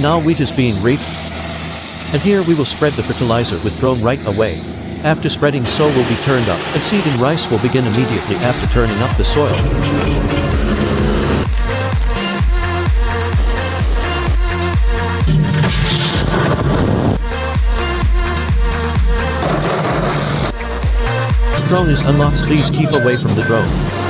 Now wheat is being reaped. And here we will spread the fertilizer with drone right away. After spreading, soil will be turned up, and seeding rice will begin immediately after turning up the soil. Drone is unlocked. Please keep away from the drone.